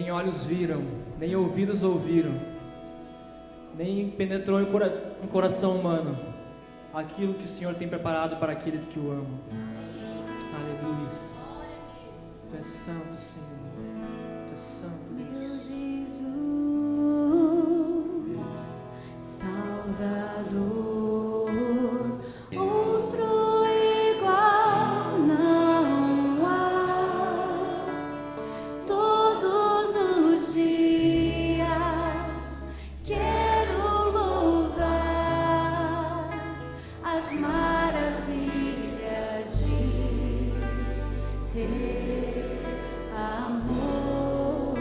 nem olhos viram, nem ouvidos ouviram, nem penetrou em coração humano aquilo que o Senhor tem preparado para aqueles que o amam. Aleluia. Tu és santo, Senhor. Tu és santo, Deus. Meu Jesus, Salvador, outro igual não há. Todos os dias quero louvar as maravilhas de teu amor.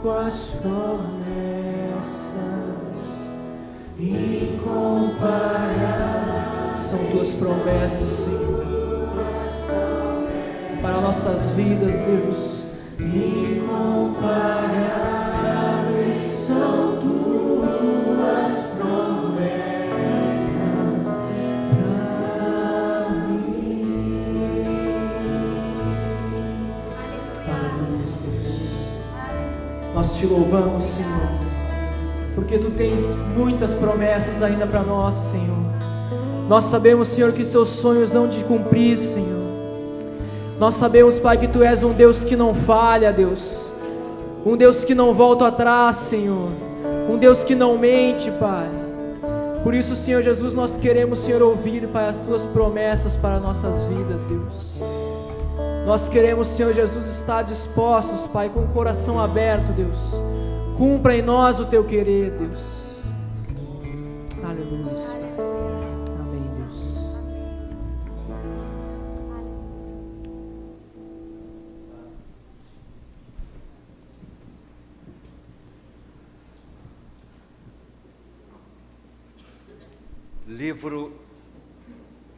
tuas promessas incomparáveis. São tuas promessas, Senhor, para nossas vidas, Deus. Incomparáveis são tuas promessas para mim. Aleluia. Nós te louvamos, Senhor, porque tu tens muitas promessas ainda para nós, Senhor. Nós sabemos, Senhor, que os teus sonhos hão de cumprir, Senhor. Nós sabemos, Pai, que tu és um Deus que não falha, Deus, um Deus que não volta atrás, Senhor, um Deus que não mente, Pai. Por isso, Senhor Jesus, nós queremos, Senhor, ouvir, Pai, as tuas promessas para nossas vidas, Deus. Nós queremos, Senhor Jesus, estar dispostos, Pai, com o coração aberto, Deus. Cumpra em nós o teu querer, Deus. Aleluia, Pai. Amém, Deus. Livro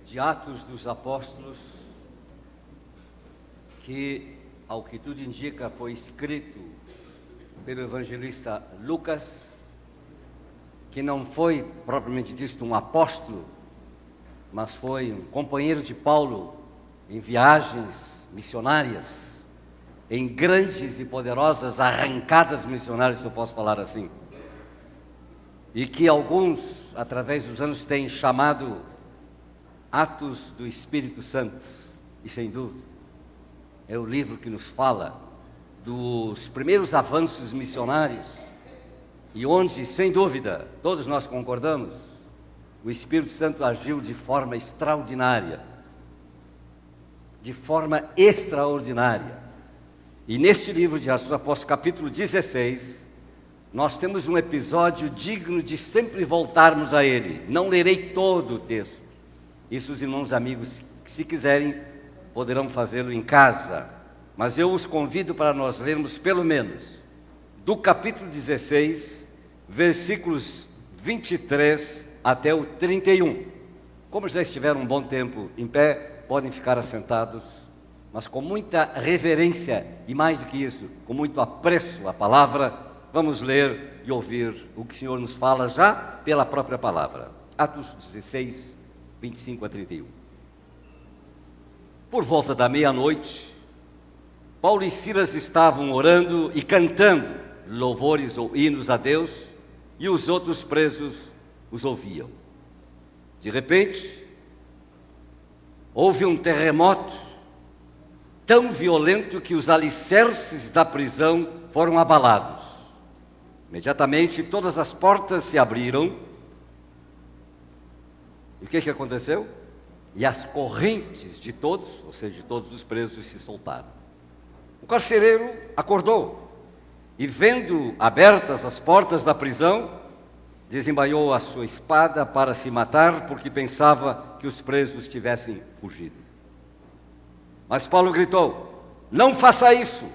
de Atos dos Apóstolos, que, ao que tudo indica, foi escrito pelo evangelista Lucas, que não foi propriamente dito um apóstolo, mas foi um companheiro de Paulo em viagens missionárias, em grandes e poderosas arrancadas missionárias, se eu posso falar assim, e que alguns, através dos anos, têm chamado Atos do Espírito Santo. E sem dúvida é o livro que nos fala dos primeiros avanços missionários, e onde, sem dúvida, todos nós concordamos, o Espírito Santo agiu de forma extraordinária, de forma extraordinária. E neste livro de Atos dos Apóstolos, capítulo 16, nós temos um episódio digno de sempre voltarmos a ele. Não lerei todo o texto, isso os irmãos amigos, se quiserem, poderão fazê-lo em casa, mas eu os convido para nós lermos pelo menos do capítulo 16, versículos 23 até o 31. Como já estiveram um bom tempo em pé, podem ficar assentados, mas com muita reverência e, mais do que isso, com muito apreço à palavra, vamos ler e ouvir o que o Senhor nos fala já pela própria palavra. Atos 16, 25 a 31. Por volta da meia-noite, Paulo e Silas estavam orando e cantando louvores ou hinos a Deus, e os outros presos os ouviam. De repente, houve um terremoto tão violento que os alicerces da prisão foram abalados. Imediatamente todas as portas se abriram. E o que aconteceu? E as correntes de todos, ou seja, de todos os presos, se soltaram. O carcereiro acordou e, vendo abertas as portas da prisão, desembainhou a sua espada para se matar, porque pensava que os presos tivessem fugido. Mas Paulo gritou: não faça isso,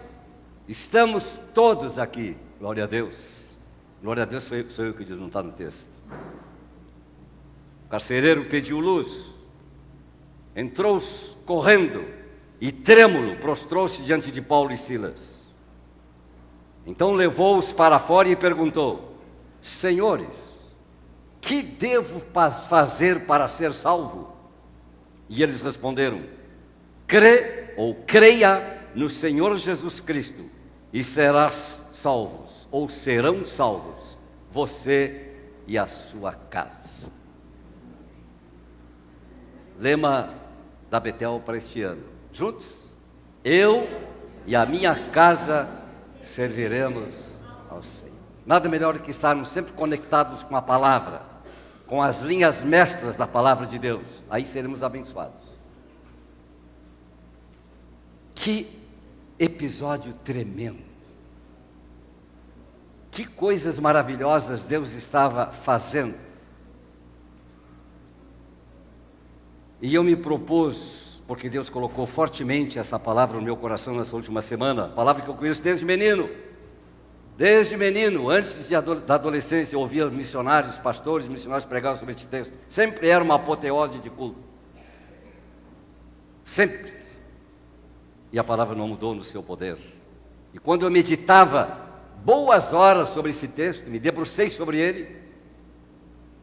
estamos todos aqui. Glória a Deus. Glória a Deus, sou eu que diz, não está no texto. O carcereiro pediu luz, entrou correndo e trêmulo prostrou-se diante de Paulo e Silas. Então levou-os para fora e perguntou: senhores, que devo fazer para ser salvo? E eles responderam: crê ou creia no Senhor Jesus Cristo e serás salvos, ou serão salvos, você e a sua casa. Lema da Betel para este ano: juntos, eu e a minha casa serviremos ao Senhor. Nada melhor do que estarmos sempre conectados com a palavra, com as linhas mestras da palavra de Deus. Aí seremos abençoados. Que episódio tremendo! Que coisas maravilhosas Deus estava fazendo. E eu me propus, porque Deus colocou fortemente essa palavra no meu coração nessa última semana, palavra que eu conheço desde menino, Desde menino, antes da adolescência, eu ouvia missionários, pastores, missionários pregar sobre esse texto. Sempre era uma apoteose de culto. Sempre. E a palavra não mudou no seu poder. E quando eu meditava boas horas sobre esse texto, me debrucei sobre ele,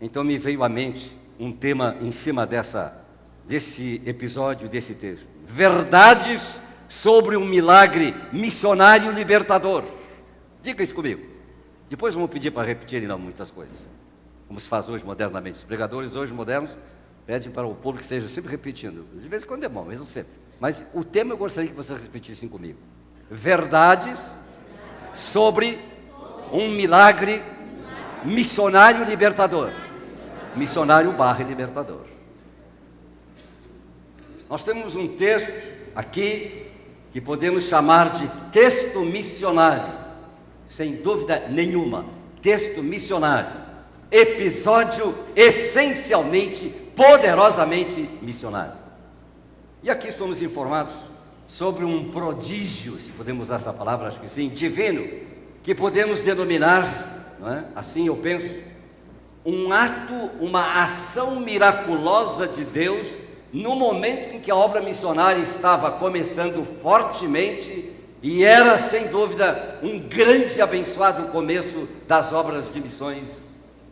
então me veio à mente um tema em cima desse episódio, desse texto. Verdades sobre um milagre missionário libertador. Diga isso comigo. Depois vamos pedir para repetirem muitas coisas, como se faz hoje modernamente. Os pregadores hoje modernos pedem para o público que esteja sempre repetindo. De vez em quando é bom, mas não sempre. Mas o tema eu gostaria que vocês repetissem comigo. Verdades sobre um milagre missionário libertador. Missionário / libertador. Nós temos um texto aqui que podemos chamar de texto missionário. Sem dúvida nenhuma, texto missionário, episódio essencialmente, poderosamente missionário. E aqui somos informados sobre um prodígio, se podemos usar essa palavra, acho que sim, divino, que podemos denominar, não é? Assim eu penso, um ato, uma ação miraculosa de Deus, no momento em que a obra missionária estava começando fortemente. E era, sem dúvida, um grande e abençoado começo das obras de missões,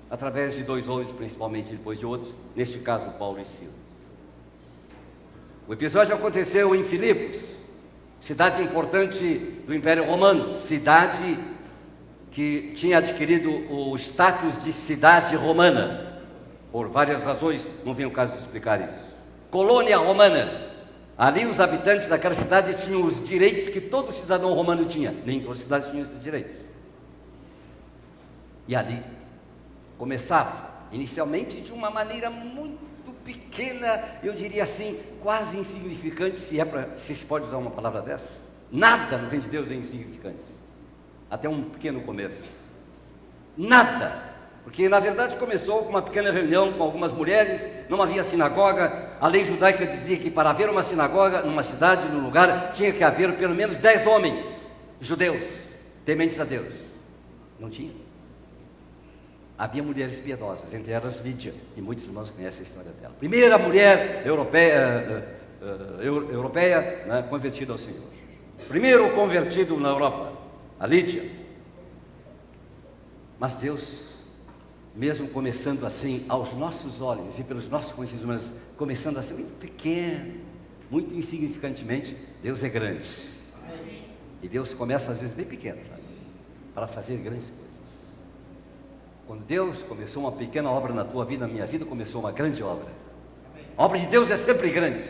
através de 2 homens, principalmente, depois de outros, neste caso, Paulo e Silas. O episódio aconteceu em Filipos, cidade importante do Império Romano, cidade que tinha adquirido o status de cidade romana, por várias razões, não vem o caso de explicar isso. Colônia romana. Ali os habitantes daquela cidade tinham os direitos que todo cidadão romano tinha. Nem todas as cidades tinham esses direitos. E ali começava, inicialmente de uma maneira muito pequena, eu diria assim, quase insignificante, se pode usar uma palavra dessa. Nada no reino de Deus é insignificante. Até um pequeno começo. Nada. Porque na verdade começou com uma pequena reunião com algumas mulheres, não havia sinagoga. A lei judaica dizia que para haver uma sinagoga numa cidade, num lugar, tinha que haver pelo menos 10 homens judeus, tementes a Deus. Não tinha. Havia mulheres piedosas, entre elas Lídia, e muitos irmãos conhecem a história dela. Primeira mulher europeia, né, convertida ao Senhor. Primeiro convertido na Europa, a Lídia. Mas Deus, mesmo começando assim, aos nossos olhos e pelos nossos conhecimentos humanos, começando assim, muito pequeno, muito insignificantemente, Deus é grande. E Deus começa às vezes bem pequeno, sabe? Para fazer grandes coisas. Quando Deus começou uma pequena obra na tua vida, na minha vida, começou uma grande obra. A obra de Deus é sempre grande,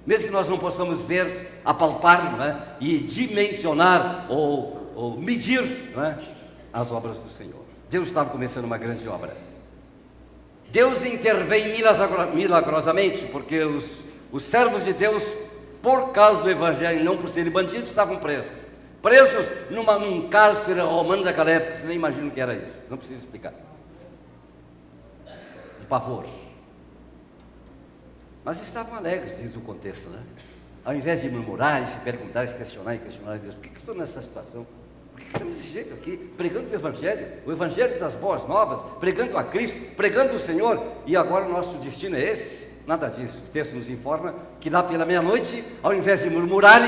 mesmo que nós não possamos ver, apalpar, não é? E dimensionar ou medir, não é? As obras do Senhor. Deus estava começando uma grande obra. Deus intervém milagrosamente, porque os servos de Deus, por causa do Evangelho, não por serem bandidos, estavam presos. Presos num cárcere romano daquela época. Vocês nem imaginam o que era isso, não preciso explicar. Um pavor. Mas estavam alegres, diz o contexto, né? Ao invés de murmurar, se perguntar, se questionar e questionar a Deus, por que estou nessa situação? Por que estamos desse jeito aqui, pregando o Evangelho das boas novas, pregando a Cristo, pregando o Senhor, e agora o nosso destino é esse? Nada disso. O texto nos informa que lá pela meia-noite, ao invés de murmurarem,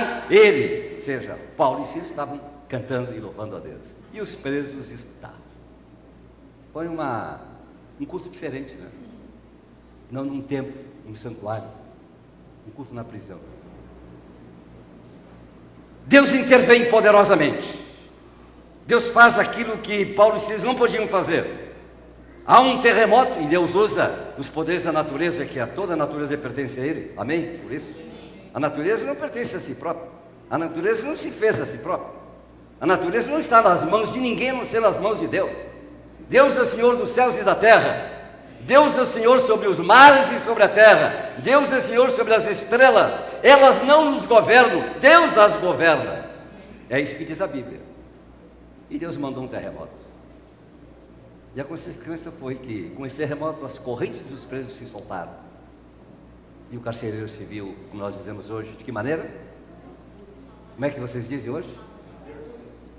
seja, Paulo e Silas estavam cantando e louvando a Deus. E os presos escutavam. Foi um culto diferente, né? Não num templo, num santuário, um culto na prisão. Deus intervém poderosamente. Deus faz aquilo que Paulo e Silas não podiam fazer. Há um terremoto e Deus usa os poderes da natureza, que toda a natureza pertence a Ele. Amém? Por isso, a natureza não pertence a si própria. A natureza não se fez a si própria. A natureza não está nas mãos de ninguém, a não ser nas mãos de Deus. Deus é o Senhor dos céus e da terra. Deus é o Senhor sobre os mares e sobre a terra. Deus é o Senhor sobre as estrelas. Elas não nos governam, Deus as governa. É isso que diz a Bíblia. E Deus mandou um terremoto. E a consequência foi que, com esse terremoto, as correntes dos presos se soltaram. E o carcereiro se viu, como nós dizemos hoje, de que maneira? Como é que vocês dizem hoje?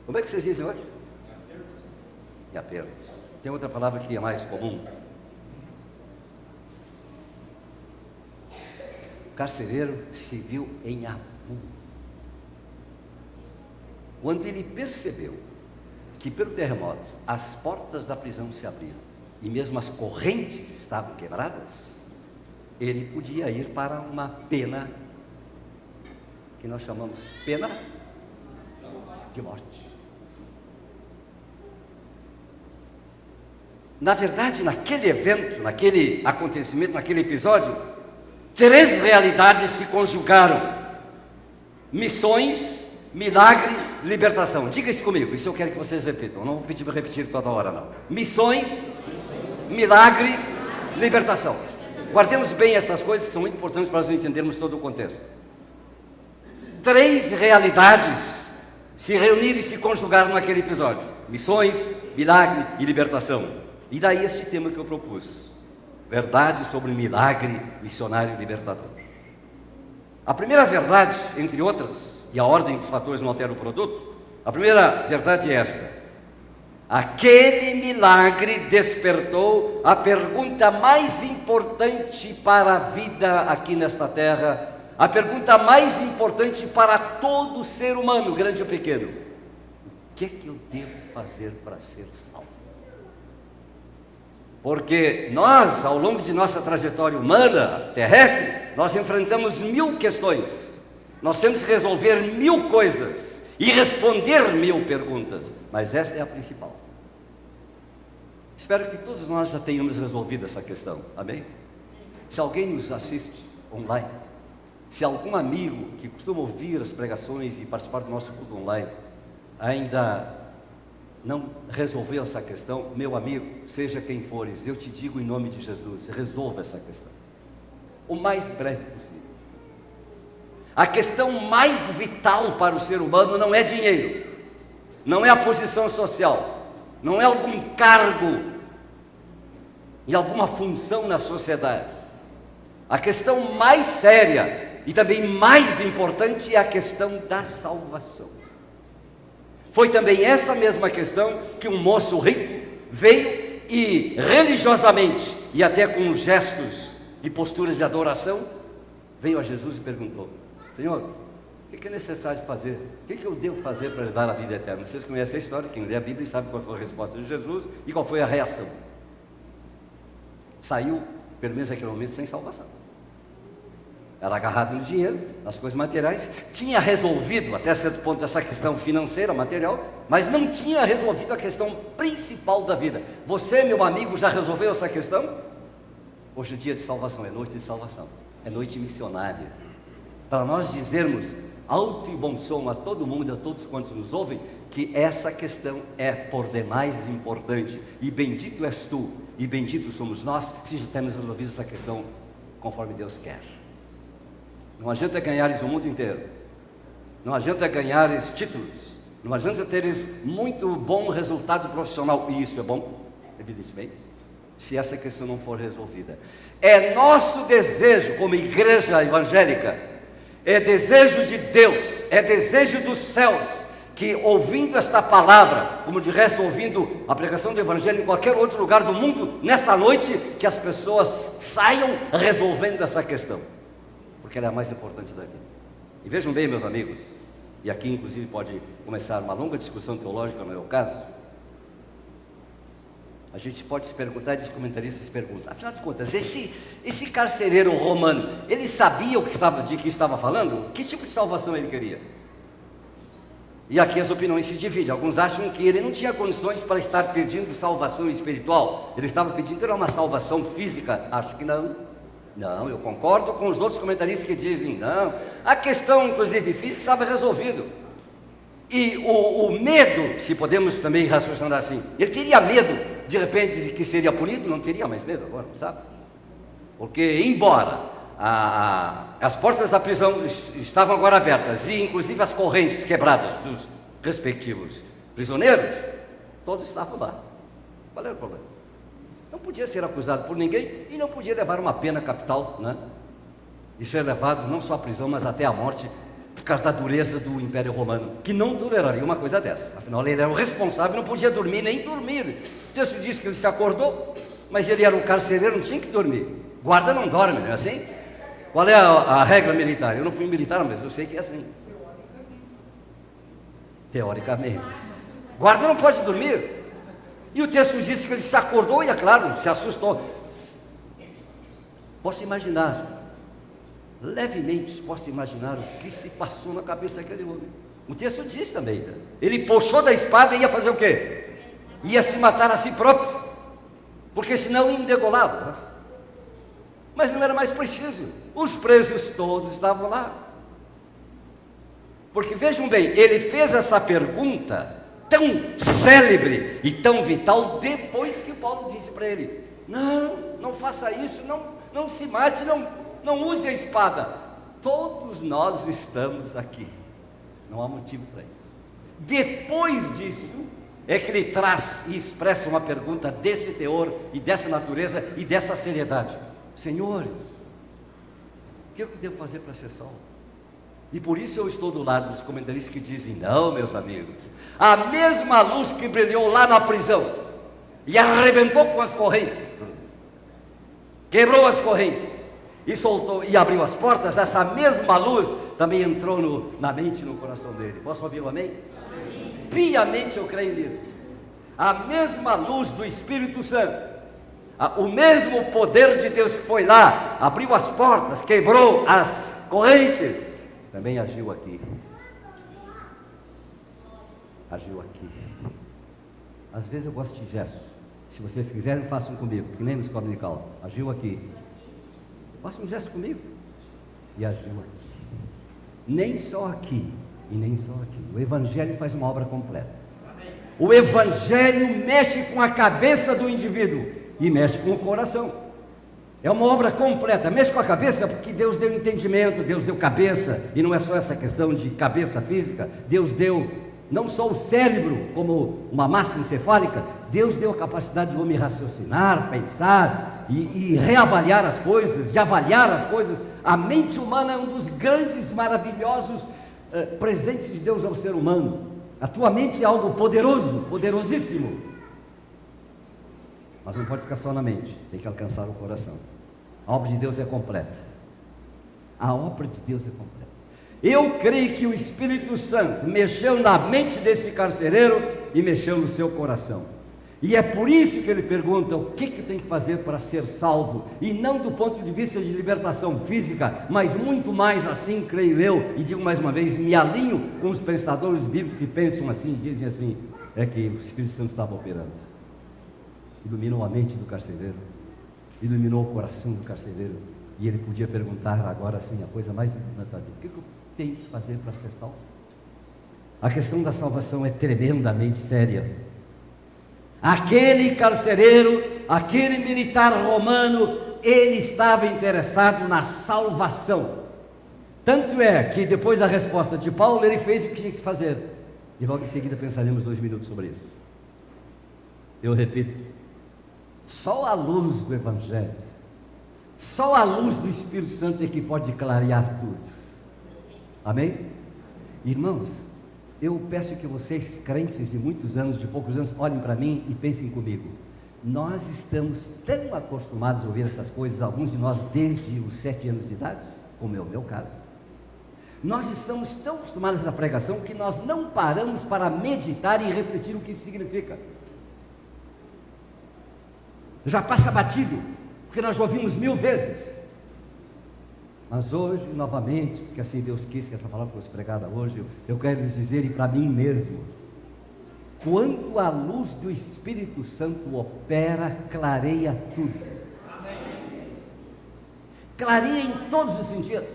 Como é que vocês dizem hoje? e apenas. Tem outra palavra que é mais comum. O carcereiro se viu em apuros. Quando ele percebeu que pelo terremoto as portas da prisão se abriram e mesmo as correntes estavam quebradas, ele podia ir para uma pena que nós chamamos pena de morte. Na verdade, naquele evento, naquele acontecimento, naquele episódio, 3 realidades se conjugaram: missões, milagre, libertação. Diga isso comigo, isso eu quero que vocês repitam. Eu não vou pedir para repetir toda hora, não. Missões, milagre, libertação. Guardemos bem essas coisas que são muito importantes para nós entendermos todo o contexto. 3 realidades se reuniram e se conjugaram naquele episódio: missões, milagre e libertação. E daí este tema que eu propus: verdade sobre milagre missionário e libertador. A primeira verdade, entre outras, e a ordem dos fatores não altera o produto, a primeira verdade é esta: aquele milagre despertou a pergunta mais importante para a vida aqui nesta terra, a pergunta mais importante para todo ser humano, grande ou pequeno: o que é que eu devo fazer para ser salvo? Porque nós, ao longo de nossa trajetória humana, terrestre, nós enfrentamos 1000 questões, nós temos que resolver 1000 coisas e responder 1000 perguntas, mas esta é a principal. Espero que todos nós já tenhamos resolvido essa questão, amém? Se alguém nos assiste online, se algum amigo que costuma ouvir as pregações e participar do nosso culto online ainda não resolveu essa questão, meu amigo, seja quem fores, eu te digo em nome de Jesus, resolva essa questão o mais breve possível. A questão mais vital para o ser humano não é dinheiro, não é a posição social, não é algum cargo e alguma função na sociedade. A questão mais séria e também mais importante é a questão da salvação. Foi também essa mesma questão que um moço rico veio e religiosamente, e até com gestos e posturas de adoração, veio a Jesus e perguntou: Senhor, o que é necessário fazer? O que eu devo fazer para dar a vida eterna? Vocês conhecem a história, quem lê a Bíblia sabe qual foi a resposta de Jesus e qual foi a reação. Saiu, pelo menos naquele momento, sem salvação. Era agarrado no dinheiro, nas coisas materiais, tinha resolvido até certo ponto essa questão financeira, material, mas não tinha resolvido a questão principal da vida. Você, meu amigo, já resolveu essa questão? Hoje é dia de salvação, é noite de salvação, é noite missionária, para nós dizermos alto e bom som a todo mundo, a todos quantos nos ouvem, que essa questão é por demais importante, e bendito és tu, e bendito somos nós, se já temos resolvido essa questão conforme Deus quer. Não adianta ganhares o mundo inteiro, não adianta ganhares títulos, não adianta teres muito bom resultado profissional, e isso é bom, evidentemente, se essa questão não for resolvida. É nosso desejo como igreja evangélica, é desejo de Deus, é desejo dos céus, que ouvindo esta palavra, como de resto ouvindo a pregação do Evangelho em qualquer outro lugar do mundo, nesta noite, que as pessoas saiam resolvendo essa questão, porque ela é a mais importante da vida. E vejam bem, meus amigos, e aqui inclusive pode começar uma longa discussão teológica, no meu caso. A gente pode se perguntar, e os comentaristas se perguntam: afinal de contas, esse carcereiro romano, ele sabia de que estava falando? Que tipo de salvação ele queria? E aqui as opiniões se dividem. Alguns acham que ele não tinha condições para estar pedindo salvação espiritual, ele estava pedindo uma salvação física. Acho que não. Não, eu concordo com os outros comentaristas que dizem não. A questão, inclusive física, estava resolvido. E o medo, se podemos também raciocinar assim, ele teria medo, de repente, de que seria punido? Não teria mais medo agora, não sabe? Porque, embora as portas da prisão estavam agora abertas, e inclusive as correntes quebradas dos respectivos prisioneiros, todos estavam lá. Qual era o problema? Não podia ser acusado por ninguém e não podia levar uma pena capital, né? E ser levado não só à prisão, mas até à morte, causa da dureza do Império Romano, que não toleraria uma coisa dessa. Afinal, ele era o responsável, não podia dormir nem dormir. O texto diz que ele se acordou, mas ele era um carcereiro, não tinha que dormir. Guarda não dorme, não é assim? Qual é a regra militar? Eu não fui militar, mas eu sei que é assim. Teoricamente. Guarda não pode dormir. E o texto diz que ele se acordou e, é claro, se assustou. Posso imaginar, levemente posso imaginar o que se passou na cabeça daquele homem. O texto diz também, né? Ele puxou da espada e ia fazer o quê? Ia se matar a si próprio, porque senão ia degolá-lo, né? Mas não era mais preciso, os presos todos estavam lá. Porque vejam bem, ele fez essa pergunta tão célebre e tão vital depois que Paulo disse para ele: não faça isso, não se mate, não use a espada. Todos nós estamos aqui, não há motivo para isso. Depois disso é que ele traz e expressa uma pergunta desse teor e dessa natureza e dessa seriedade: Senhores, o que eu devo fazer para ser salvo? E por isso eu estou do lado dos comentaristas que dizem: não, meus amigos, a mesma luz que brilhou lá na prisão e arrebentou com as correntes, quebrou as correntes e soltou e abriu as portas, essa mesma luz também entrou na mente e no coração dele. Posso ouvir um amém? Amém. Piamente eu creio nisso. A mesma luz do Espírito Santo, o mesmo poder de Deus que foi lá, abriu as portas, quebrou as correntes, também agiu aqui. Agiu aqui. Às vezes eu gosto de gestos. Se vocês quiserem, façam comigo, que nem no escola dominical. Agiu aqui. Faça um gesto comigo. E agiu aqui. Nem só aqui, e nem só aqui. O Evangelho faz uma obra completa. O Evangelho mexe com a cabeça do indivíduo e mexe com o coração. É uma obra completa. Mexe com a cabeça porque Deus deu entendimento, Deus deu cabeça. E não é só essa questão de cabeça física. Deus deu não só o cérebro como uma massa encefálica. Deus deu a capacidade do homem raciocinar, pensar e reavaliar as coisas, de avaliar as coisas. A mente humana é um dos grandes, maravilhosos presentes de Deus ao ser humano. A tua mente é algo poderoso, poderosíssimo. Mas não pode ficar só na mente, tem que alcançar o coração. A obra de Deus é completa. A obra de Deus é completa. Eu creio que o Espírito Santo mexeu na mente desse carcereiro e mexeu no seu coração. E é por isso que ele pergunta: o que eu tenho que fazer para ser salvo? E não do ponto de vista de libertação física, mas muito mais assim, creio eu, e digo mais uma vez, me alinho com os pensadores bíblicos que pensam assim, dizem assim, é que o Espírito Santo estava operando. Iluminou a mente do carcereiro, iluminou o coração do carcereiro, e ele podia perguntar agora assim, a coisa mais importante da vida: o que eu tenho que fazer para ser salvo? A questão da salvação é tremendamente séria. Aquele carcereiro, aquele militar romano, ele estava interessado na salvação. Tanto é que depois da resposta de Paulo, ele fez o que tinha que fazer. E logo em seguida pensaremos 2 minutos sobre isso. Eu repito, só a luz do Evangelho, só a luz do Espírito Santo é que pode clarear tudo. Amém? Irmãos, eu peço que vocês, crentes de muitos anos, de poucos anos, olhem para mim e pensem comigo. Nós estamos tão acostumados a ouvir essas coisas, alguns de nós desde os 7 anos de idade, como é o meu caso. Nós estamos tão acostumados à pregação que nós não paramos para meditar e refletir o que isso significa. Já passa batido, porque nós já ouvimos 1000 vezes. Mas hoje, novamente, porque assim Deus quis que essa palavra fosse pregada hoje, eu quero lhes dizer, e para mim mesmo, quando a luz do Espírito Santo opera, clareia tudo. Clareia em todos os sentidos.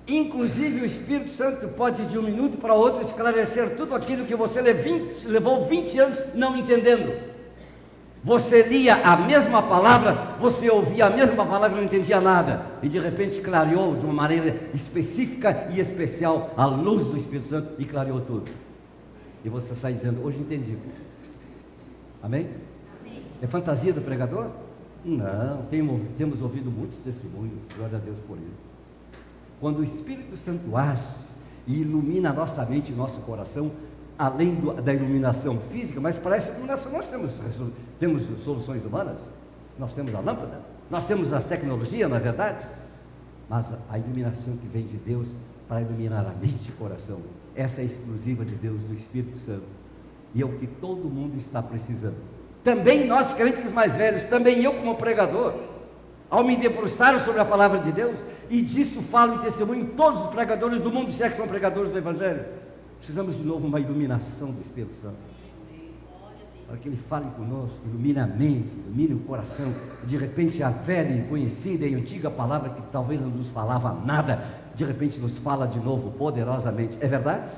Inclusive o Espírito Santo pode de um minuto para outro esclarecer tudo aquilo que você levou 20 anos não entendendo. Você lia a mesma palavra, você ouvia a mesma palavra e não entendia nada. E de repente clareou de uma maneira específica e especial a luz do Espírito Santo e clareou tudo. E você sai dizendo: hoje entendi. Amém? Amém. É fantasia do pregador? Não, temos ouvido muitos testemunhos, glória a Deus por isso. Quando o Espírito Santo age e ilumina a nossa mente e nosso coração, além da iluminação física, mas para essa iluminação nós temos soluções humanas, nós temos a lâmpada, nós temos as tecnologias, não é verdade? Mas a iluminação que vem de Deus para iluminar a mente e o coração, essa é exclusiva de Deus, do Espírito Santo, e é o que todo mundo está precisando. Também nós crentes mais velhos, também eu como pregador, ao me debruçar sobre a palavra de Deus, e disso falo e testemunho em todos os pregadores do mundo, se é que são pregadores do Evangelho, precisamos de novo uma iluminação do Espírito Santo, para que Ele fale conosco, ilumine a mente, ilumine o coração. De repente a velha e conhecida e antiga palavra que talvez não nos falava nada, de repente nos fala de novo poderosamente, é verdade?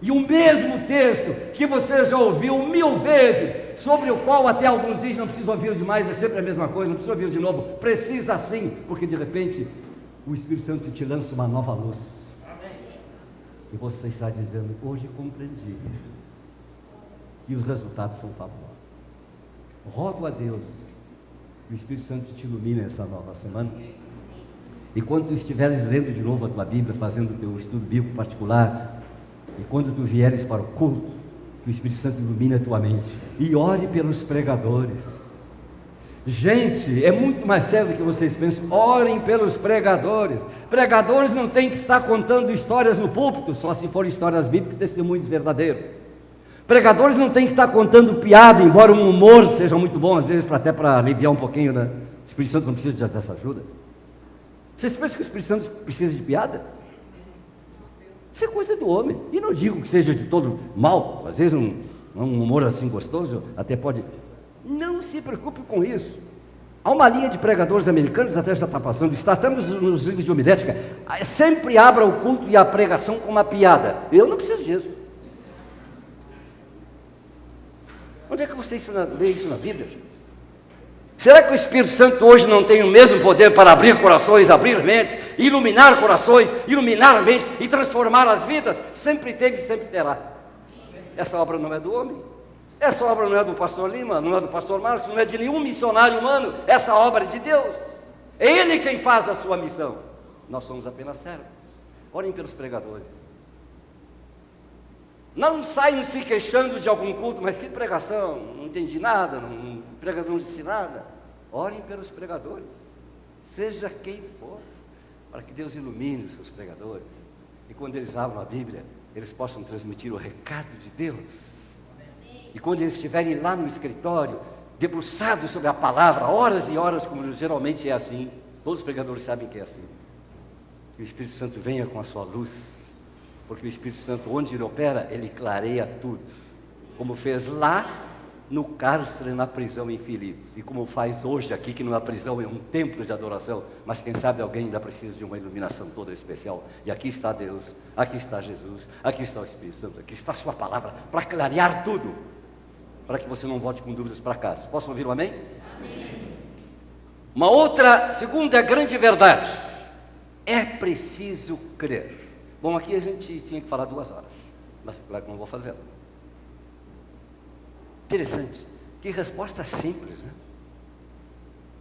E o mesmo texto que você já ouviu 1000 vezes, sobre o qual até alguns dizem não precisa ouvir demais, é sempre a mesma coisa, não precisa ouvir de novo, precisa sim, porque de repente o Espírito Santo te lança uma nova luz. E você está dizendo, hoje compreendi, e os resultados são fabulosos. Rogo a Deus que o Espírito Santo te ilumine essa nova semana, e quando tu estiveres lendo de novo a tua Bíblia, fazendo o teu estudo bíblico particular, e quando tu vieres para o culto, que o Espírito Santo ilumine a tua mente, e ore pelos pregadores. Gente, é muito mais sério do que vocês pensam. Orem pelos pregadores. Pregadores não têm que estar contando histórias no púlpito, só se forem histórias bíblicas, testemunhos verdadeiros. Pregadores não têm que estar contando piada, embora um humor seja muito bom, às vezes até para aliviar um pouquinho, né? O Espírito Santo não precisa dessa ajuda. Vocês pensam que o Espírito Santo precisa de piada? Isso é coisa do homem. E não digo que seja de todo mal, às vezes um humor assim gostoso até pode. Não se preocupe com isso. Há uma linha de pregadores americanos, até já está passando, estamos nos livros de homilética, sempre abra o culto e a pregação com uma piada. Eu não preciso disso. Onde é que você lê isso na Bíblia? Será que o Espírito Santo hoje não tem o mesmo poder para abrir corações, abrir mentes, iluminar corações, iluminar mentes e transformar as vidas? Sempre teve e sempre terá. Essa obra não é do homem. Essa obra não é do pastor Lima, não é do pastor Marcos, não é de nenhum missionário humano. Essa obra é de Deus. É Ele quem faz a sua missão. Nós somos apenas servos. Orem pelos pregadores. Não saiam se queixando de algum culto, mas que pregação, não entendi nada, o pregador não disse nada. Orem pelos pregadores, seja quem for, para que Deus ilumine os seus pregadores. E quando eles abram a Bíblia, eles possam transmitir o recado de Deus. E quando eles estiverem lá no escritório, debruçados sobre a palavra, horas e horas, como geralmente é assim, todos os pregadores sabem que é assim, que o Espírito Santo venha com a sua luz, porque o Espírito Santo, onde ele opera, ele clareia tudo, como fez lá no cárcere, na prisão em Filipos, e como faz hoje aqui, que não é prisão, é um templo de adoração, mas quem sabe alguém ainda precisa de uma iluminação toda especial, e aqui está Deus, aqui está Jesus, aqui está o Espírito Santo, aqui está a sua palavra, para clarear tudo, para que você não volte com dúvidas para casa. Posso ouvir um amém? Amém. Uma outra, segunda grande verdade, é preciso crer. Bom, aqui a gente tinha que falar 2 horas, mas claro que não vou fazê-lo. Interessante, que resposta simples, né?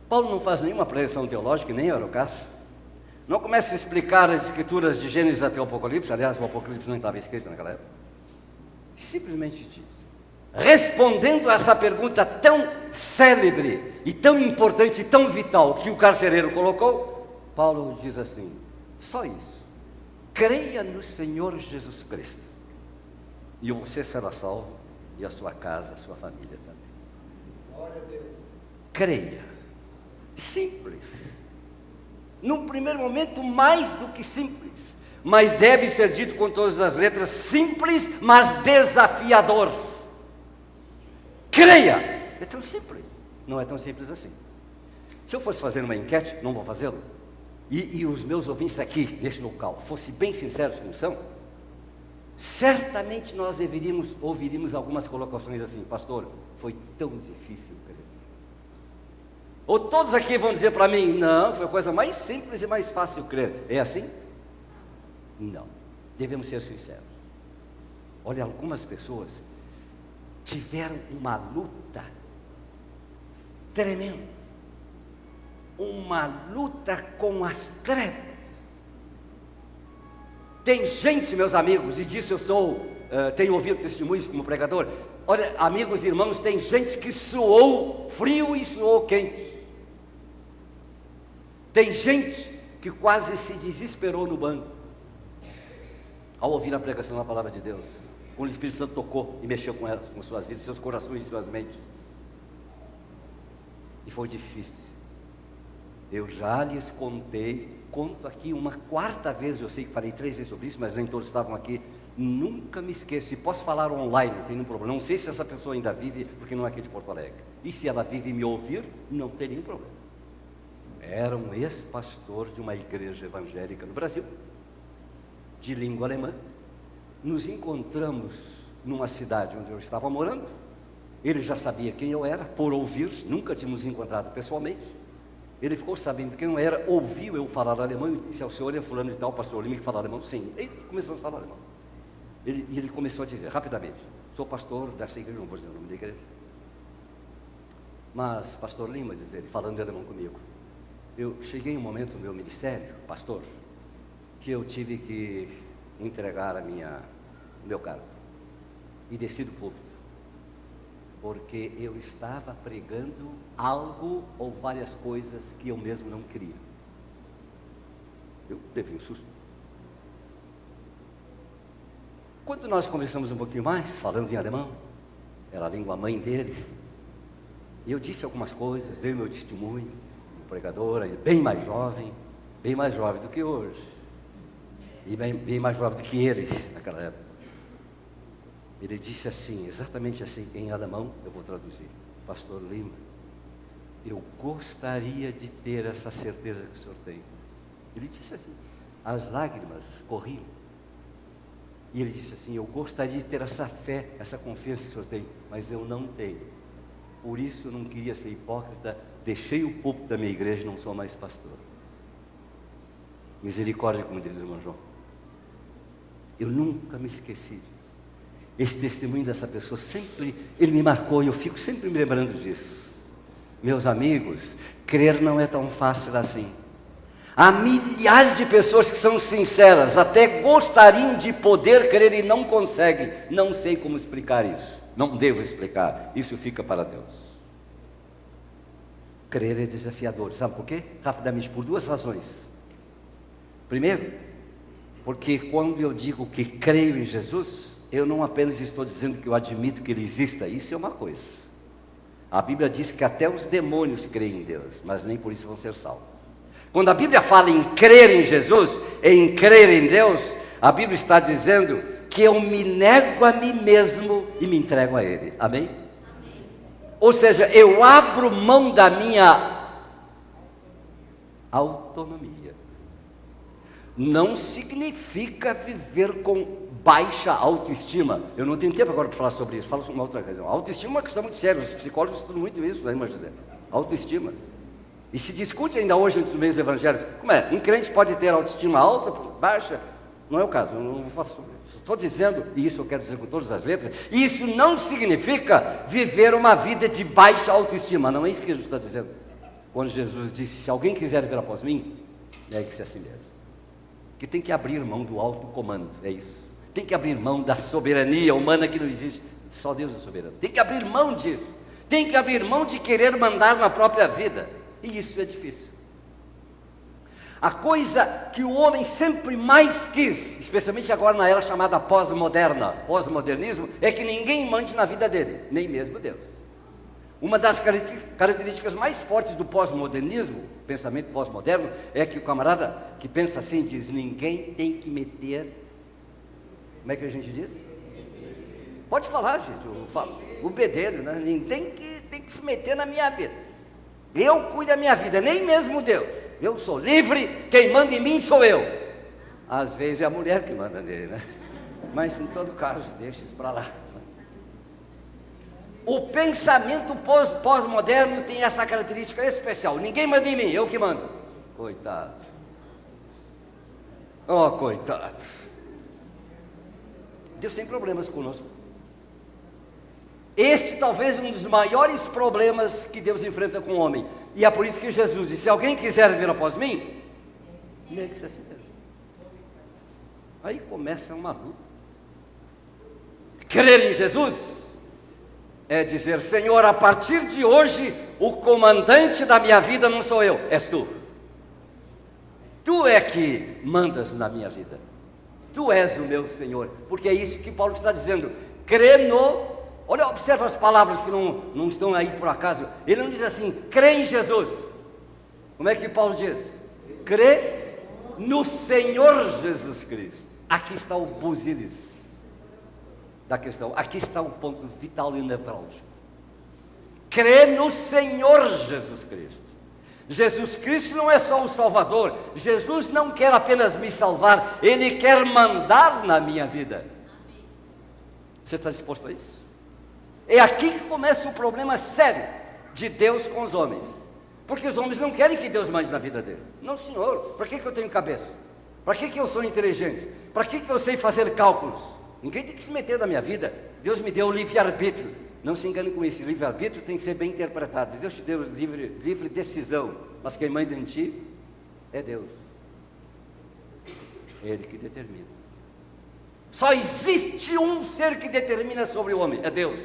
Paulo não faz nenhuma pregação teológica, nem era o caso. Não começa a explicar as escrituras de Gênesis até o Apocalipse, aliás, o Apocalipse não estava escrito naquela época. Simplesmente diz, respondendo a essa pergunta tão célebre, e tão importante, e tão vital, que o carcereiro colocou, Paulo diz assim, só isso. Creia no Senhor Jesus Cristo, e você será salvo, e a sua casa, a sua família também. Glória a Deus. Creia. Simples. Num primeiro momento, mais do que simples, mas deve ser dito com todas as letras, simples, mas desafiador. Creia. É tão simples. Não é tão simples assim. Se eu fosse fazer uma enquete, não vou fazê-lo, e os meus ouvintes aqui, neste local, fossem bem sinceros como são, certamente nós ouviríamos algumas colocações assim, pastor, foi tão difícil crer. Ou todos aqui vão dizer para mim, não, foi a coisa mais simples e mais fácil crer. É assim? Não, devemos ser sinceros. Olha, algumas pessoas tiveram uma luta tremenda, uma luta com as trevas, Tem gente, meus amigos, e disso tenho ouvido testemunhos como pregador. Olha, amigos e irmãos, tem gente que suou frio e suou quente. Tem gente que quase se desesperou no banco ao ouvir a pregação da palavra de Deus, quando o Espírito Santo tocou e mexeu com elas, com suas vidas, seus corações e suas mentes. E foi difícil. Eu já lhes conto aqui uma quarta vez, eu sei que falei 3 vezes sobre isso, mas nem todos estavam aqui. Nunca me esqueço, e posso falar online, não tem nenhum problema. Não sei se essa pessoa ainda vive, porque não é aqui de Porto Alegre. E se ela vive e me ouvir, não tem nenhum problema. Era um ex-pastor de uma igreja evangélica no Brasil, de língua alemã. Nos encontramos numa cidade onde eu estava morando. Ele já sabia quem eu era, por ouvir, nunca tínhamos encontrado pessoalmente. Ele ficou sabendo quem eu era, ouviu eu falar alemão e disse: o senhor é fulano e tal, pastor Lima, que fala alemão? Sim. Ele começou a falar alemão. Ele começou a dizer, rapidamente: sou pastor dessa igreja, não vou dizer o nome da igreja. Mas, pastor Lima, diz ele, falando de alemão comigo, eu cheguei em um momento no meu ministério, pastor, que eu tive que entregar o meu cargo. E desci do púlpito, porque eu estava pregando algo ou várias coisas que eu mesmo não queria. Eu levei um susto. Quando nós conversamos um pouquinho mais, falando em alemão, era a língua mãe dele, eu disse algumas coisas, dei meu testemunho, um pregador bem mais jovem do que hoje, e bem mais jovem do que ele naquela época. Ele disse assim, exatamente assim, em alemão, eu vou traduzir: pastor Lima, eu gostaria de ter essa certeza que o senhor tem. Ele disse assim, as lágrimas corriam. E ele disse assim: eu gostaria de ter essa fé, essa confiança que o senhor tem, mas eu não tenho. Por isso eu não queria ser hipócrita, deixei o púlpito da minha igreja e não sou mais pastor. Misericórdia, como diz o irmão João. Eu nunca me esqueci disso. Esse testemunho dessa pessoa sempre, ele me marcou e eu fico sempre me lembrando disso. Meus amigos, crer não é tão fácil assim. Há milhares de pessoas que são sinceras, até gostariam de poder crer e não conseguem. Não sei como explicar isso, não devo explicar, isso fica para Deus. Crer é desafiador, sabe por quê? Rapidamente, por 2 razões. Primeiro, porque quando eu digo que creio em Jesus, eu não apenas estou dizendo que eu admito que Ele exista, isso é uma coisa. A Bíblia diz que até os demônios creem em Deus, mas nem por isso vão ser salvos. Quando a Bíblia fala em crer em Jesus, em crer em Deus, a Bíblia está dizendo que eu me nego a mim mesmo e me entrego a Ele. Amém? Amém. Ou seja, eu abro mão da minha autonomia. Não significa viver com baixa autoestima. Eu não tenho tempo agora para falar sobre isso, falo sobre uma outra ocasião. Autoestima é uma questão muito séria, os psicólogos estudam muito isso, né, irmã José? Autoestima. E se discute ainda hoje entre os meios evangélicos. Como é? Um crente pode ter autoestima alta, baixa? Não é o caso, eu não faço isso. Estou dizendo, e isso eu quero dizer com todas as letras, isso não significa viver uma vida de baixa autoestima. Não é isso que Jesus está dizendo. Quando Jesus disse: se alguém quiser vir após mim, negue-se a si mesmo. Que tem que abrir mão do autocomando, é isso. Tem que abrir mão da soberania humana que não existe. Só Deus é soberano. Tem que abrir mão disso. Tem que abrir mão de querer mandar na própria vida. E isso é difícil. A coisa que o homem sempre mais quis, especialmente agora na era chamada pós-moderna, pós-modernismo, é que ninguém mande na vida dele, nem mesmo Deus. Uma das características mais fortes do pós-modernismo, pensamento pós-moderno, é que o camarada que pensa assim diz: ninguém tem que meter. Como é que a gente diz? Pode falar, gente, eu falo. O bedelho, né? Ninguém tem que se meter na minha vida. Eu cuido da minha vida, nem mesmo Deus. Eu sou livre, quem manda em mim sou eu. Às vezes é a mulher que manda nele, né? Mas em todo caso, deixa isso para lá. O pensamento pós-moderno tem essa característica especial: ninguém manda em mim, eu que mando. Coitado. Oh, coitado. Deus tem problemas conosco. Este talvez um dos maiores problemas que Deus enfrenta com o homem. E é por isso que Jesus disse: se alguém quiser vir após mim, negue-se a si mesmo. Aí começa uma luta. Crer em Jesus é dizer: Senhor, a partir de hoje, o comandante da minha vida não sou eu, és tu. Tu é que mandas na minha vida. Tu és o meu Senhor. Porque é isso que Paulo está dizendo. Crê no... Olha, observa as palavras que não estão aí por acaso. Ele não diz assim, crê em Jesus. Como é que Paulo diz? Crê no Senhor Jesus Cristo. Aqui está o busilis da questão. Aqui está o ponto vital e nevrálgico. Crê no Senhor Jesus Cristo. Jesus Cristo não é só o Salvador. Jesus não quer apenas me salvar. Ele quer mandar na minha vida. Você está disposto a isso? É aqui que começa o problema sério de Deus com os homens. Porque os homens não querem que Deus mande na vida dele. Não, senhor, para que eu tenho cabeça? Para que eu sou inteligente? Para que eu sei fazer cálculos? Ninguém tem que se meter na minha vida. Deus me deu o livre-arbítrio. Não se engane com isso, livre-arbítrio tem que ser bem interpretado. Deus te deu livre decisão, mas quem manda em ti é Deus. É Ele que determina. Só existe um ser que determina sobre o homem, é Deus.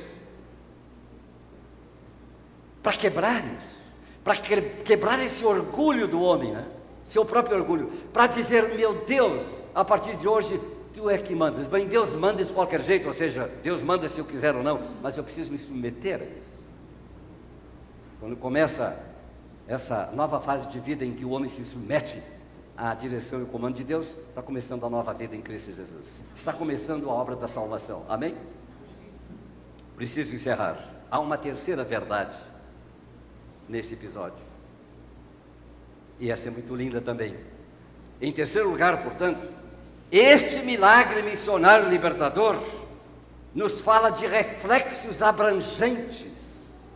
Para quebrar isso, para quebrar esse orgulho do homem, né? Seu próprio orgulho, para dizer, meu Deus, a partir de hoje, tu é que mandas. Bem, Deus manda de qualquer jeito, ou seja, Deus manda se eu quiser ou não, mas eu preciso me submeter a isso. Quando começa essa nova fase de vida em que o homem se submete à direção e o comando de Deus, está começando a nova vida em Cristo Jesus. Está começando a obra da salvação, amém? Preciso encerrar. Há uma terceira verdade nesse episódio, e essa é muito linda também. Em terceiro lugar, portanto, este milagre missionário libertador nos fala de reflexos abrangentes,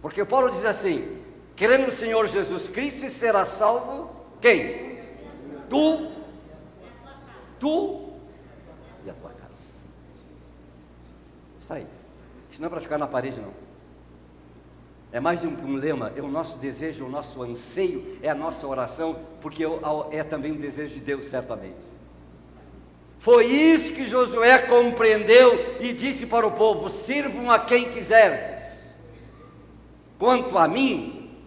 porque Paulo diz assim: crê no Senhor Jesus Cristo e será salvo quem? Tu e a tua casa. Está aí. Isso não é para ficar na parede, não. É mais do que um lema, é o nosso desejo, o nosso anseio, é a nossa oração, porque é também um desejo de Deus, certamente. Foi isso que Josué compreendeu e disse para o povo: sirvam a quem quiserdes. Quanto a mim,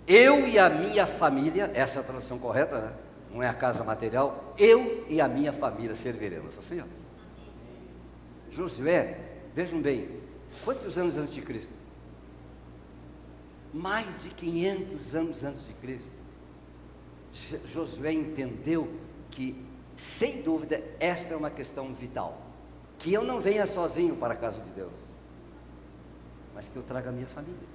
eu e a minha família, essa é a tradução correta, né? Não é a casa material, eu e a minha família serviremos, assim, ó. Josué, vejam bem, quantos anos antes de Cristo? Mais de 500 anos antes de Cristo. Josué entendeu que, sem dúvida, esta é uma questão vital. Que eu não venha sozinho para a casa de Deus, mas que eu traga a minha família.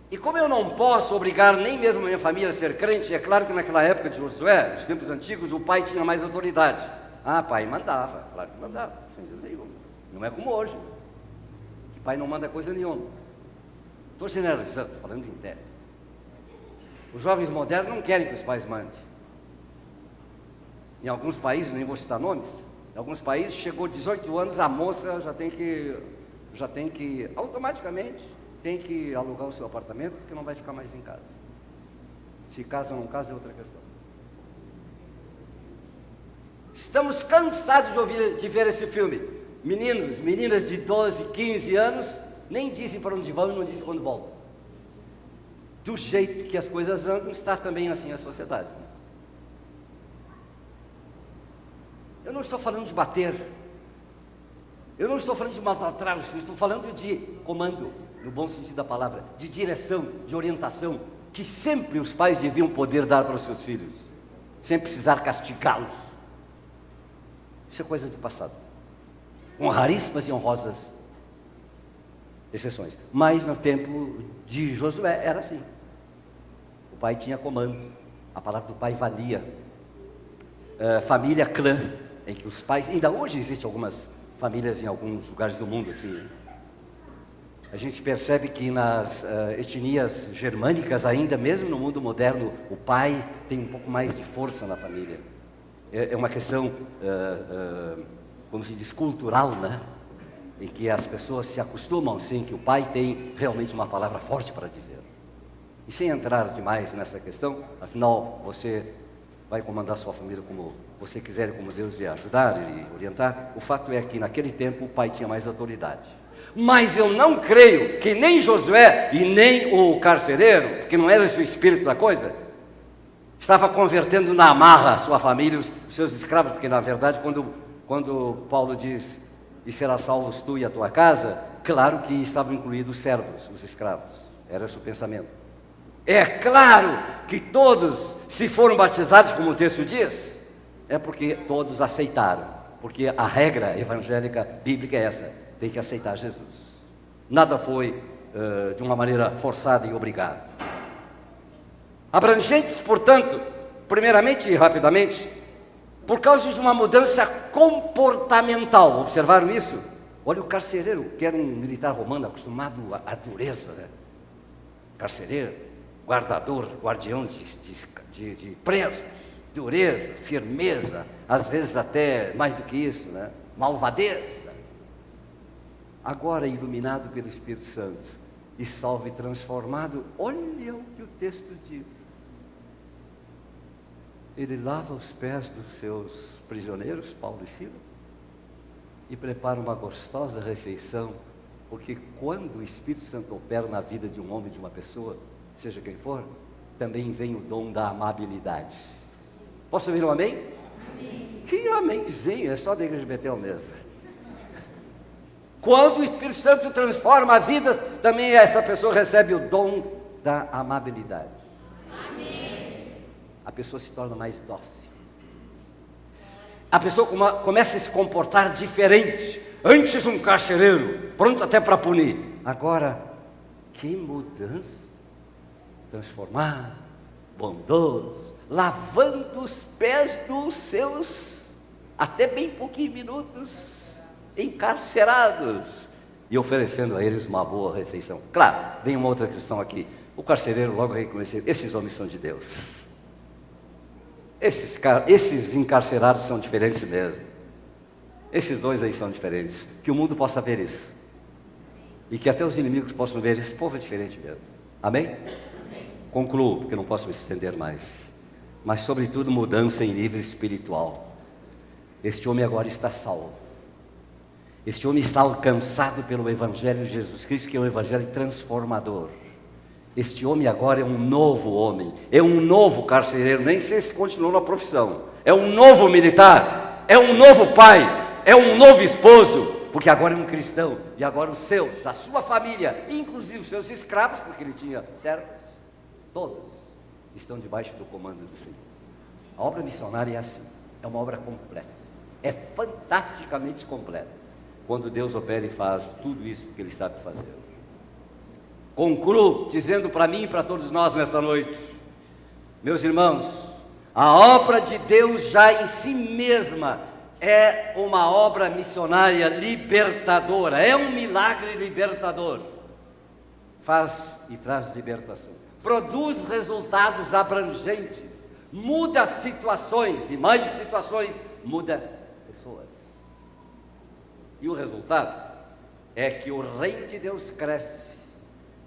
E como eu não posso obrigar nem mesmo a minha família a ser crente, é claro que naquela época de Josué, nos tempos antigos, o pai tinha mais autoridade. Ah, pai mandava, claro que mandava, sem dúvida nenhuma. Não é como hoje, que pai não manda coisa nenhuma. Estou generalizando, estou falando em tese. Os jovens modernos não querem que os pais mandem. Em alguns países, nem vou citar nomes, em alguns países chegou 18 anos, a moça já tem que automaticamente, tem que alugar o seu apartamento, porque não vai ficar mais em casa. Se casa ou não casa é outra questão. Estamos cansados de ver esse filme. Meninos, meninas de 12, 15 anos, nem dizem para onde vão e não dizem quando voltam. Do jeito que as coisas andam, está também assim a sociedade. Eu não estou falando de bater, eu não estou falando de maltratar os filhos, estou falando de comando, no bom sentido da palavra, de direção, de orientação, que sempre os pais deviam poder dar para os seus filhos, sem precisar castigá-los. Isso é coisa do passado, com raríssimas e honrosas exceções. Mas no tempo de Josué era assim. O pai tinha comando, a palavra do pai valia. Família, clã, em que os pais, ainda hoje existem algumas famílias em alguns lugares do mundo assim. A gente percebe que nas etnias germânicas ainda, mesmo no mundo moderno, o pai tem um pouco mais de força na família. É uma questão, como se diz, cultural, né? Em que as pessoas se acostumam, sim, que o pai tem realmente uma palavra forte para dizer. E sem entrar demais nessa questão, afinal, você vai comandar sua família como você quiser, como Deus lhe ajudar e orientar. O fato é que naquele tempo o pai tinha mais autoridade. Mas eu não creio que nem Josué e nem o carcereiro, que não era esse o espírito da coisa, estava convertendo na marra a sua família, os seus escravos, porque na verdade quando Paulo diz, e serás salvos tu e a tua casa, claro que estavam incluídos os servos, os escravos, era esse o pensamento. É claro que todos, se foram batizados, como o texto diz, é porque todos aceitaram, porque a regra evangélica, bíblica é essa, tem que aceitar Jesus. Nada foi de uma maneira forçada e obrigada. Abrangentes, portanto, primeiramente e rapidamente, por causa de uma mudança comportamental. Observaram isso? Olha o carcereiro, que era um militar romano acostumado à dureza, né? Carcereiro, guardador, guardião de presos, dureza, firmeza, às vezes até mais do que isso, né? Malvadez. Agora iluminado pelo Espírito Santo e salvo e transformado, olha o que o texto diz. Ele lava os pés dos seus prisioneiros, Paulo e Silas, e prepara uma gostosa refeição, porque quando o Espírito Santo opera na vida de um homem, de uma pessoa, seja quem for, também vem o dom da amabilidade. Posso ouvir um amém? Amém. Que amenzinho, é só da igreja de Betel mesmo. Quando o Espírito Santo transforma vidas, também essa pessoa recebe o dom da amabilidade. Amém. A pessoa se torna mais dócil. A pessoa começa a se comportar diferente. Antes um carcereiro, pronto até para punir. Agora, que mudança. Transformado, bondoso, lavando os pés dos seus, até bem pouquinhos minutos, encarcerados, e oferecendo a eles uma boa refeição. Claro, vem uma outra questão aqui. O carcereiro logo reconheceu, esses homens são de Deus. Esses encarcerados são diferentes mesmo. Esses dois aí são diferentes. Que o mundo possa ver isso. E que até os inimigos possam ver, esse povo é diferente mesmo. Amém? Concluo, porque não posso me estender mais. Mas sobretudo mudança em nível espiritual. Este homem agora está salvo. Este homem está alcançado pelo Evangelho de Jesus Cristo, que é um Evangelho transformador. Este homem agora é um novo homem, é um novo carcereiro, nem sei se continuou na profissão, é um novo militar, é um novo pai, é um novo esposo, porque agora é um cristão, e agora os seus, a sua família, inclusive os seus escravos, porque ele tinha servos, todos estão debaixo do comando do Senhor. A obra missionária é assim, é uma obra completa, é fantasticamente completa, quando Deus opera e faz tudo isso que Ele sabe fazer. Concluo dizendo para mim e para todos nós nessa noite, meus irmãos, a obra de Deus já em si mesma é uma obra missionária libertadora, é um milagre libertador, faz e traz libertação, produz resultados abrangentes, muda situações, e mais do que situações, muda pessoas, e o resultado é que o reino de Deus cresce,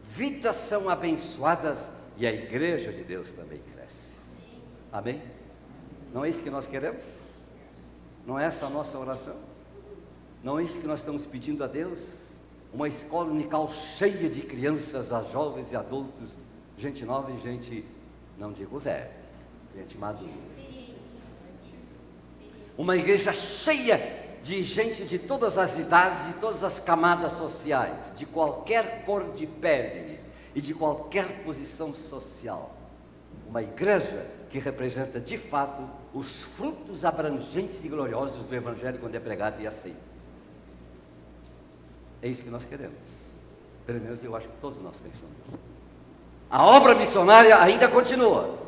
vidas são abençoadas e a igreja de Deus também cresce. Amém? Não é isso que nós queremos? Não é essa a nossa oração? Não é isso que nós estamos pedindo a Deus? Uma escola unical cheia de crianças, a jovens e adultos, gente nova e gente, não digo velha, gente madura. Uma igreja cheia de gente de todas as idades e todas as camadas sociais, de qualquer cor de pele e de qualquer posição social. Uma igreja que representa de fato os frutos abrangentes e gloriosos do Evangelho quando é pregado e aceito. É isso que nós queremos. Pelo menos eu acho que todos nós pensamos. A obra missionária ainda continua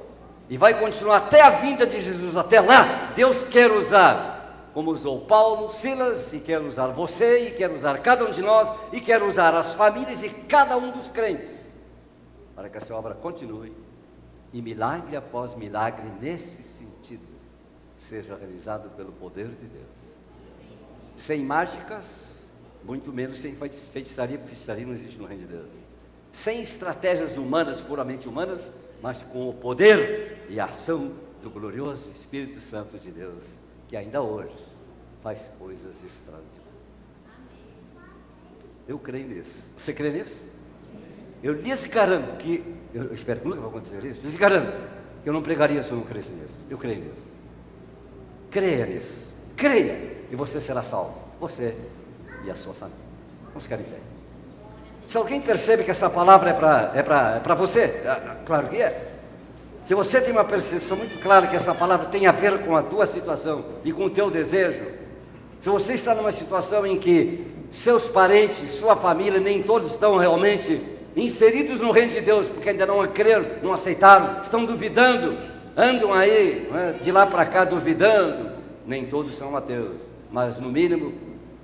e vai continuar até a vinda de Jesus. Até lá, Deus quer usar, como usou Paulo, Silas, e quer usar você, e quer usar cada um de nós, e quer usar as famílias e cada um dos crentes, para que essa obra continue, e milagre após milagre, nesse sentido, seja realizado pelo poder de Deus. Sem mágicas, muito menos sem feitiçaria, porque feitiçaria não existe no reino de Deus. Sem estratégias humanas, puramente humanas, mas com o poder e a ação do do glorioso Espírito Santo de Deus, que ainda hoje faz coisas extraordinárias. Eu creio nisso. Você crê nisso? Eu lhes garanto que, eu espero que nunca vai acontecer isso, lhes garanto que eu não pregaria se eu não cresce nisso. Eu creio nisso. Creia nisso. Creia e você será salvo. Você e a sua família. Vamos ficar em pé. Se alguém percebe que essa palavra é para você, claro que é. Se você tem uma percepção muito clara que essa palavra tem a ver com a tua situação e com o teu desejo, se você está numa situação em que seus parentes, sua família, nem todos estão realmente inseridos no reino de Deus, porque ainda não creram, não aceitaram, estão duvidando, andam aí, de lá para cá duvidando, nem todos são ateus, mas no mínimo,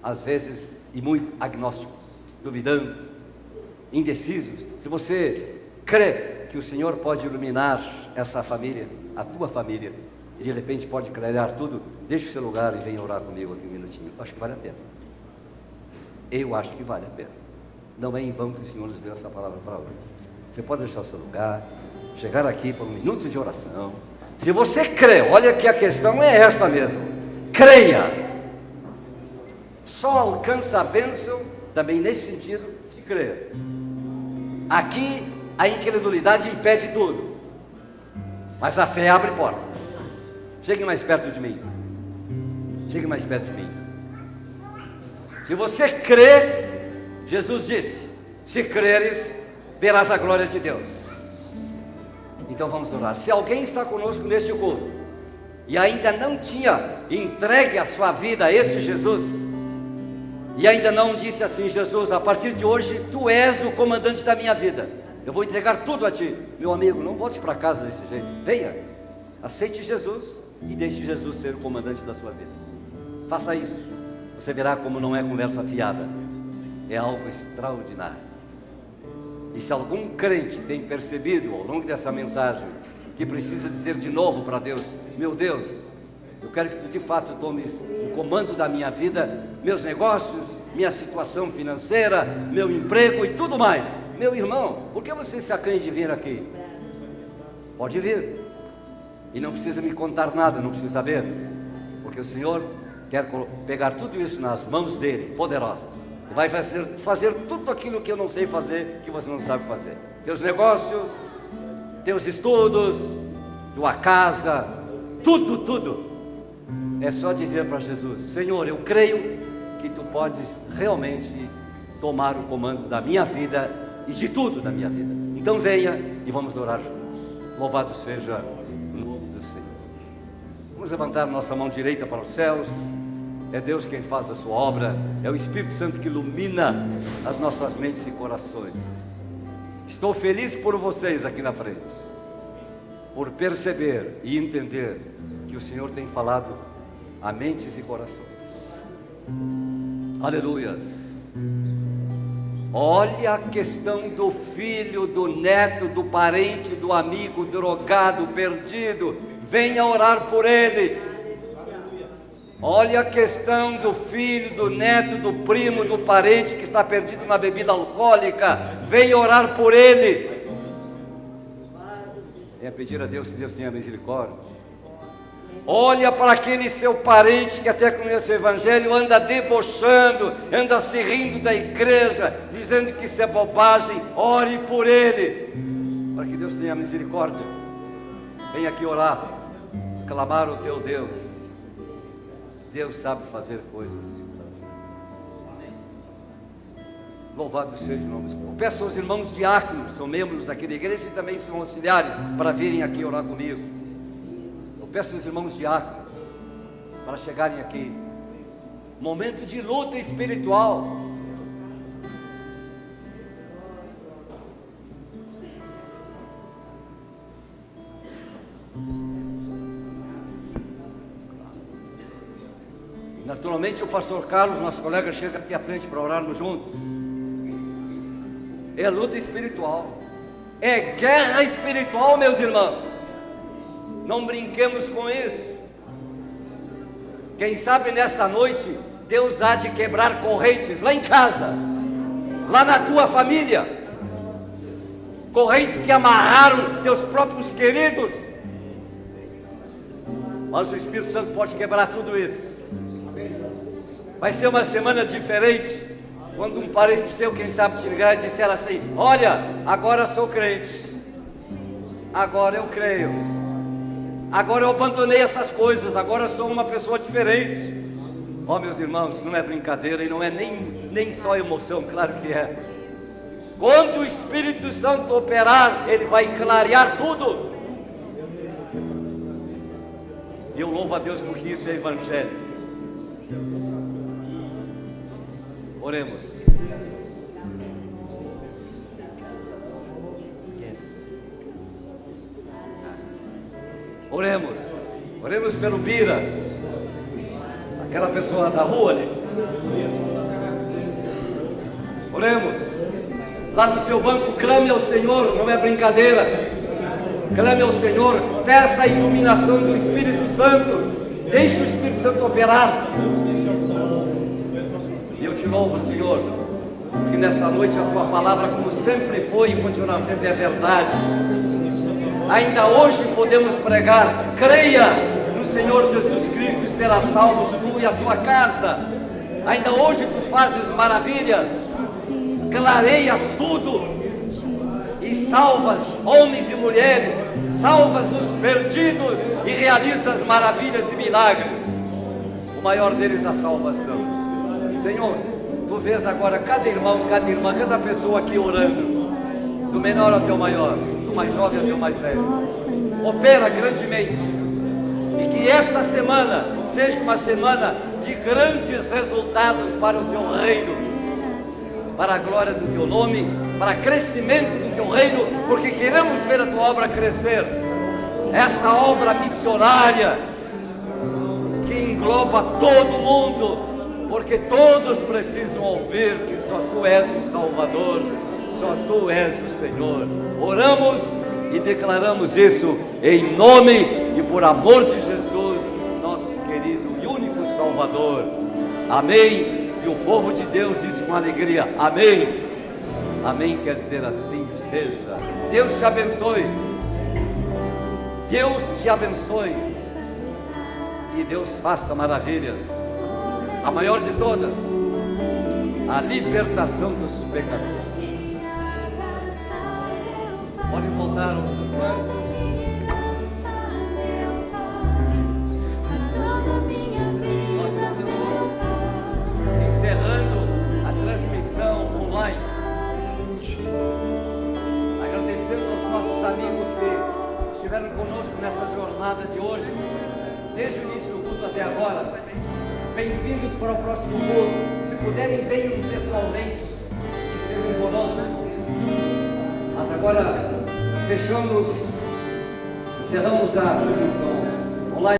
às vezes, e muito agnósticos, duvidando, indecisos. Se você crê que o Senhor pode iluminar essa família, a tua família, e de repente pode clarear tudo, deixe o seu lugar e venha orar comigo aqui um minutinho. Acho que vale a pena. Eu acho que vale a pena. Não é em vão que o Senhor nos deu essa palavra para hoje. Você pode deixar o seu lugar, chegar aqui para um minuto de oração. Se você crê, olha que a questão é esta mesmo. Creia. Só alcança a bênção, também nesse sentido, se crer. Aqui a incredulidade impede tudo, mas a fé abre portas. Chegue mais perto de mim. Chegue mais perto de mim. Se você crê, Jesus disse: se creres, verás a glória de Deus. Então vamos orar. Se alguém está conosco neste culto e ainda não tinha entregue a sua vida a este Jesus, e ainda não disse assim: Jesus, a partir de hoje tu és o comandante da minha vida, eu vou entregar tudo a ti. Meu amigo, não volte para casa desse jeito. Venha, aceite Jesus e deixe Jesus ser o comandante da sua vida. Faça isso. Você verá como não é conversa fiada. É algo extraordinário. E se algum crente tem percebido ao longo dessa mensagem que precisa dizer de novo para Deus: meu Deus, eu quero que tu de fato tomes o comando da minha vida, meus negócios, minha situação financeira, meu emprego e tudo mais. Meu irmão, por que você se acanha de vir aqui? Pode vir. E não precisa me contar nada, não precisa saber. Porque o Senhor quer pegar tudo isso nas mãos dele, poderosas. E vai fazer tudo aquilo que eu não sei fazer, que você não sabe fazer. Teus negócios, teus estudos, tua casa, tudo. É só dizer para Jesus: Senhor, eu creio que tu podes realmente tomar o comando da minha vida e de tudo da minha vida. Então venha e vamos orar juntos. Louvado seja o nome do Senhor. Vamos levantar nossa mão direita para os céus. É Deus quem faz a sua obra, é o Espírito Santo que ilumina as nossas mentes e corações. Estou feliz por vocês aqui na frente, por perceber e entender que o Senhor tem falado a mentes e corações. Aleluias. Olha a questão do filho, do neto, do parente, do amigo drogado, perdido. Venha orar por ele. Olha a questão do filho, do neto, do primo, do parente que está perdido na bebida alcoólica. Venha orar por ele. Venha pedir a Deus que Deus tenha misericórdia. Olha para aquele seu parente que até conhece o Evangelho, anda debochando, anda se rindo da igreja, dizendo que isso é bobagem. Ore por ele, para que Deus tenha misericórdia. Venha aqui orar, clamar o teu Deus. Deus sabe fazer coisas extraordinárias. Louvado seja o nome do Senhor. Peço aos irmãos diáconos, são membros aqui da igreja e também são auxiliares, para virem aqui orar comigo. Eu peço aos irmãos diáconos para chegarem aqui. Momento de luta espiritual. Naturalmente o pastor Carlos, nosso colega, chega aqui à frente para orarmos juntos. É luta espiritual, é guerra espiritual, meus irmãos. Não brinquemos com isso. Quem sabe nesta noite Deus há de quebrar correntes lá em casa, lá na tua família, correntes que amarraram teus próprios queridos. Mas o Espírito Santo pode quebrar tudo isso. Vai ser uma semana diferente. Quando um parente seu, quem sabe, te ligar e disser assim: olha, agora sou crente, agora eu creio, agora eu abandonei essas coisas, agora eu sou uma pessoa diferente. Ó, meus irmãos, não é brincadeira e não é nem só emoção, claro que é. Quando o Espírito Santo operar, ele vai clarear tudo. E eu louvo a Deus porque isso é evangelho. Oremos. Oremos pelo Bira, aquela pessoa da rua ali. Oremos. Lá no seu banco, clame ao Senhor, não é brincadeira. Clame ao Senhor, peça a iluminação do Espírito Santo. Deixe o Espírito Santo operar. E eu te louvo, Senhor, que nesta noite a tua palavra, como sempre foi e continuará sempre, é verdade. Ainda hoje podemos pregar: creia no Senhor Jesus Cristo e serás salvo, tu e a tua casa. Ainda hoje tu fazes maravilhas, clareias tudo e salvas homens e mulheres, salvas os perdidos e realizas maravilhas e milagres. O maior deles, a salvação. Senhor, tu vês agora cada irmão, cada irmã, cada pessoa aqui orando, do menor até o maior, do mais jovem até o mais velho. Opera grandemente, e que esta semana seja uma semana de grandes resultados para o teu reino, para a glória do teu nome, para crescimento do teu reino, porque queremos ver a tua obra crescer, essa obra missionária que engloba todo mundo, porque todos precisam ouvir que só tu és o Salvador, só tu és o Senhor. Oramos e declaramos isso em nome e por amor de Jesus, nosso querido e único Salvador. Amém. E o povo de Deus diz com alegria: amém. Amém quer dizer assim seja. Deus te abençoe. Deus te abençoe. E Deus faça maravilhas. A maior de todas, a libertação dos pecadores. Pode voltar ao seu corpo. Encerrando a transmissão online, agradecendo aos nossos amigos que estiveram conosco nessa jornada de hoje, desde o início do culto até agora. Bem-vindos para o próximo culto. Se puderem, venham pessoalmente e sejam conosco. Mas agora encerramos a transmissão.